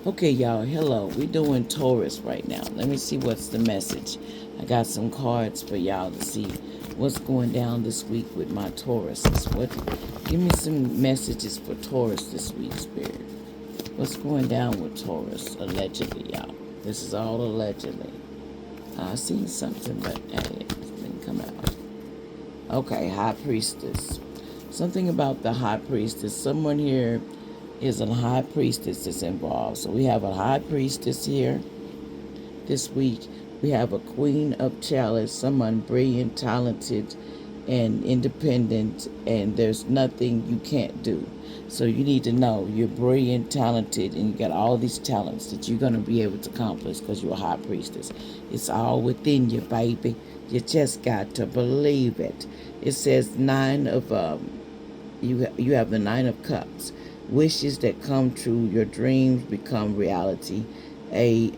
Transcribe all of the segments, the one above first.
Okay, y'all, hello. We're doing Taurus right now. Let me see what's the message. I got some cards for y'all to see what's going down this week with my Tauruses. Give me some messages for Taurus this week, Spirit. What's going down with Taurus, allegedly, y'all? This is all allegedly. I seen something, but hey, it didn't come out. Okay, High Priestess. Something about the High Priestess. Someone here is a High Priestess that's involved. So we have a High Priestess here this week. We have a Queen of Chalice, someone brilliant, talented, and independent, and there's nothing you can't do. So you need to know you're brilliant, talented, and you got all these talents that you're going to be able to accomplish because you're a High Priestess. It's all within you, baby. You just got to believe it. It says you have the Nine of Cups. Wishes that come true, your dreams become reality. A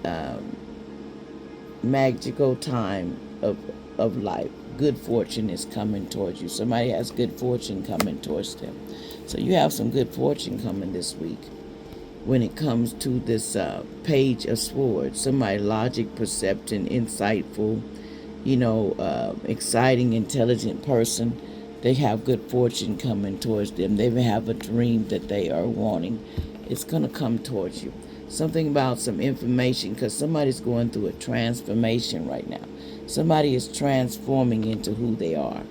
magical time of life. Good fortune is coming towards you. Somebody has good fortune coming towards them. So you have some good fortune coming this week. When it comes to this Page of Swords, somebody logic, perception, insightful, exciting, intelligent person. They have good fortune coming towards them. They may have a dream that they are wanting. It's going to come towards you. Something about some information, because somebody's going through a transformation right now. Somebody is transforming into who they are.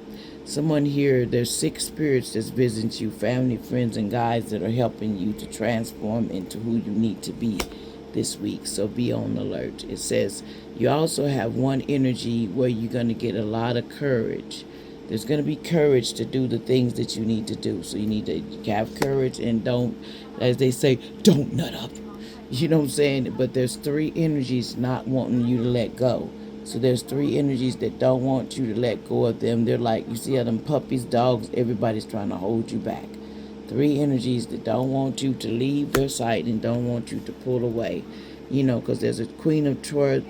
Someone here, there's 6 spirits that's visiting you, family, friends, and guides that are helping you to transform into who you need to be this week. So be on alert. It says you also have one energy where you're going to get a lot of courage. There's going to be courage to do the things that you need to do. So you need to have courage and don't, as they say, don't nut up. You know what I'm saying? But there's 3 energies not wanting you to let go. So there's 3 energies that don't want you to let go of them. They're like, you see how them puppies, dogs, everybody's trying to hold you back. 3 energies that don't want you to leave their sight and don't want you to pull away. Because there's a Queen of Chalice,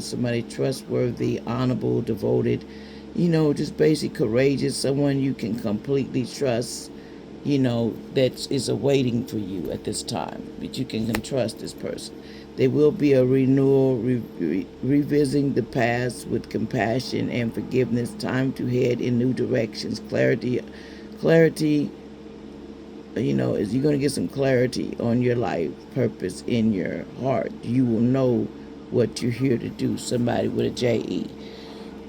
somebody trustworthy, honorable, devoted, just basic courageous, someone you can completely trust, that is awaiting for you at this time, but you can trust this person. There will be a renewal, revisiting the past with compassion and forgiveness, time to head in new directions, clarity, is you're going to get some clarity on your life purpose in your heart. You will know what you're here to do. Somebody with a J-E.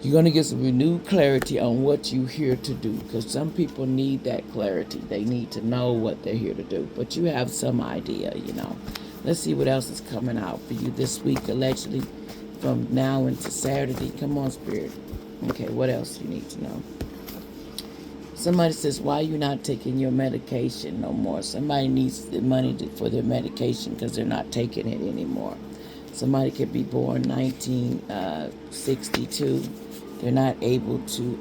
You're going to get some renewed clarity on what you're here to do, because some people need that clarity. They need to know what they're here to do, but you have some idea. Let's see what else is coming out for you this week, allegedly, from now into Saturday. Come on, Spirit. Okay, what else you need to know? Somebody says, why are you not taking your medication no more? Somebody needs the money for their medication because they're not taking it anymore. Somebody could be born 1962. They're not able to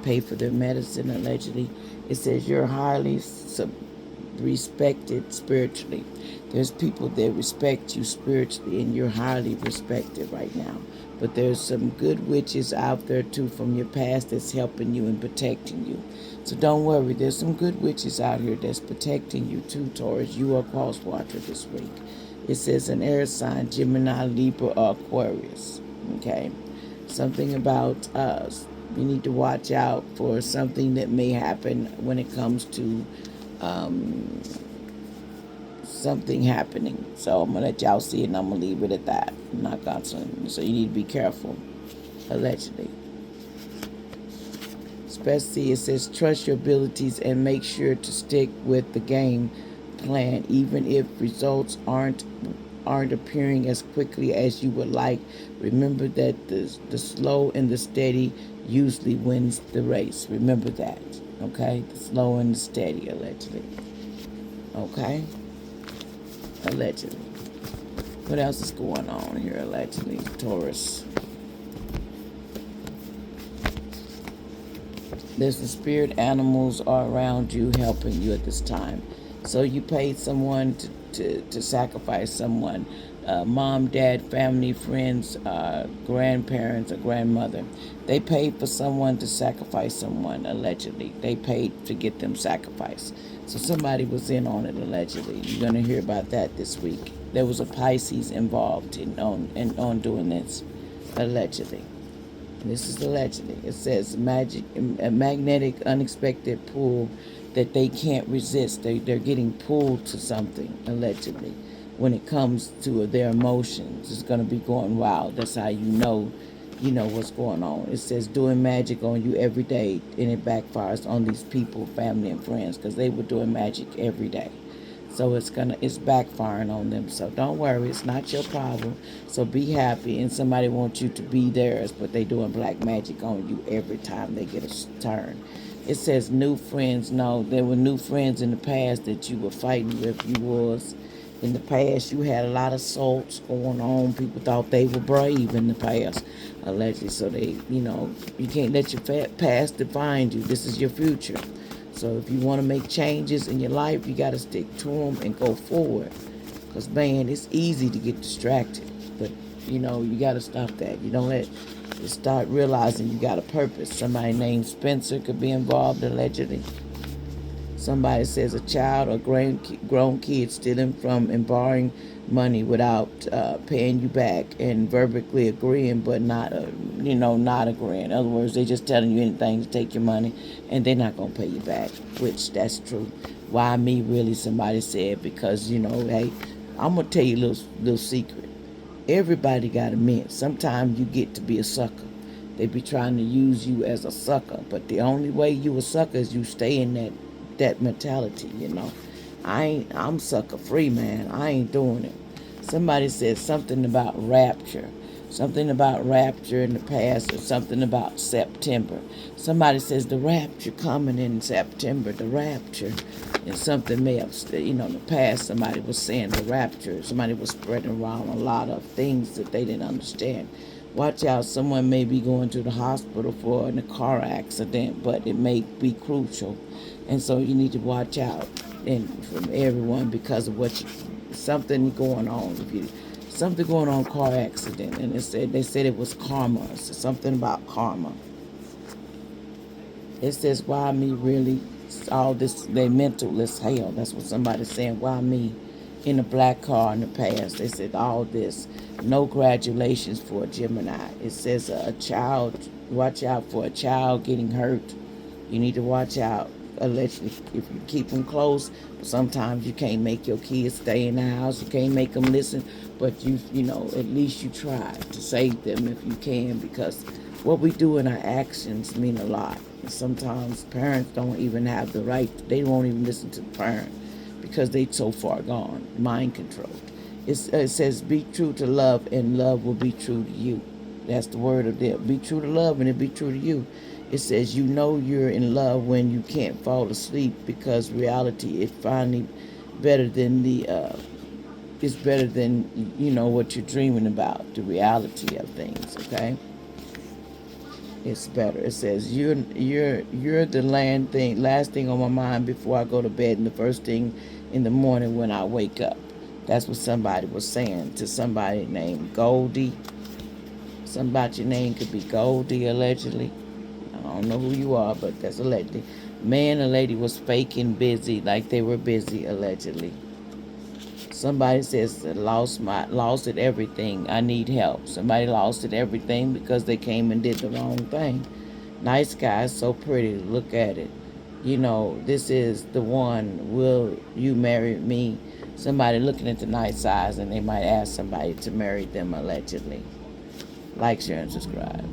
pay for their medicine, allegedly. It says you're highly respected spiritually. There's people that respect you spiritually, and you're highly respected right now. But there's some good witches out there, too, from your past that's helping you and protecting you. So don't worry. There's some good witches out here that's protecting you, too, Taurus. You are cross watcher this week. It says an air sign, Gemini, Libra, or Aquarius. Okay? Something about us. You need to watch out for something that may happen when it comes to something happening. So I'm going to let y'all see it, and I'm going to leave it at that. I'm not going to. So you need to be careful, allegedly. Especially, it says, trust your abilities and make sure to stick with the game plan, even if results aren't appearing as quickly as you would like. Remember that the slow and the steady usually wins the race. Remember that, okay? The slow and the steady, allegedly. Okay? Allegedly. What else is going on here, allegedly? Taurus. There's the spirit animals are around you helping you at this time. So you paid someone to sacrifice someone. Mom, dad, family, friends, grandparents, or grandmother. They paid for someone to sacrifice someone, allegedly. They paid to get them sacrificed. So somebody was in on it, allegedly. You're going to hear about that this week. There was a Pisces involved on doing this, allegedly. This is allegedly. It says a magnetic, unexpected pull that they can't resist. They're getting pulled to something, allegedly. When it comes to their emotions, it's going to be going wild. That's how you know what's going on. It says doing magic on you every day, and it backfires on these people, family and friends, because they were doing magic every day. So it's backfiring on them. So don't worry, it's not your problem. So be happy, and somebody wants you to be theirs, but they doing black magic on you every time they get a turn. It says new friends. No, there were new friends in the past that you were fighting with. You was in the past. You had a lot of assaults going on. People thought they were brave in the past, allegedly. So you can't let your past define you. This is your future. So if you want to make changes in your life, you got to stick to them and go forward. Because, man, it's easy to get distracted. But, you got to stop that. You don't start realizing you got a purpose. Somebody named Spencer could be involved, allegedly. Somebody says a child or grown kid stealing from and borrowing money without paying you back and verbally agreeing, but not agreeing. In other words, they just telling you anything to take your money, and they're not gonna pay you back. Which that's true. Why me? Really? Somebody said because hey, I'm gonna tell you a little secret. Everybody got a mint. Sometimes you get to be a sucker. They be trying to use you as a sucker, but the only way you a sucker is you stay in that mentality. I'm sucker free, man. I ain't doing it. Somebody said something about rapture in the past, or something about September. Somebody says the rapture coming in September, the rapture. And something may have, in the past, somebody was saying the rapture. Somebody was spreading around a lot of things that they didn't understand. Watch out, someone may be going to the hospital for a car accident, but it may be crucial. And so you need to watch out from everyone because of something going on. Something going on, car accident, and they said it was karma. So something about karma. It says, why me really? All this, they mental as hell. That's what somebody's saying. Why me in a black car in the past? They said all this. No congratulations for a Gemini. It says a child, watch out for a child getting hurt. You need to watch out. Allegedly, if you keep them close, sometimes you can't make your kids stay in the house. You can't make them listen, but at least you try to save them if you can, because what we do in our actions mean a lot. And sometimes parents don't even have the right. They won't even listen to the parent because they so far gone, mind controlled. It says, be true to love, and love will be true to you. That's the word of it. Be true to love, and it'll be true to you. It says, you're in love when you can't fall asleep, because reality is finally better than it's better than what you're dreaming about. The reality of things, okay? It's better. It says you're the last thing on my mind before I go to bed, and the first thing in the morning when I wake up. That's what somebody was saying to somebody named Goldie. Something about your name could be Goldie, allegedly. I don't know who you are, but that's allegedly. Man or lady was faking busy, like they were busy, allegedly. Somebody says, lost at everything. I need help. Somebody lost at everything because they came and did the wrong thing. Nice guy, so pretty. Look at it. This is the one. Will you marry me? Somebody looking at the nice eyes, and they might ask somebody to marry them, allegedly. Like, share, and subscribe.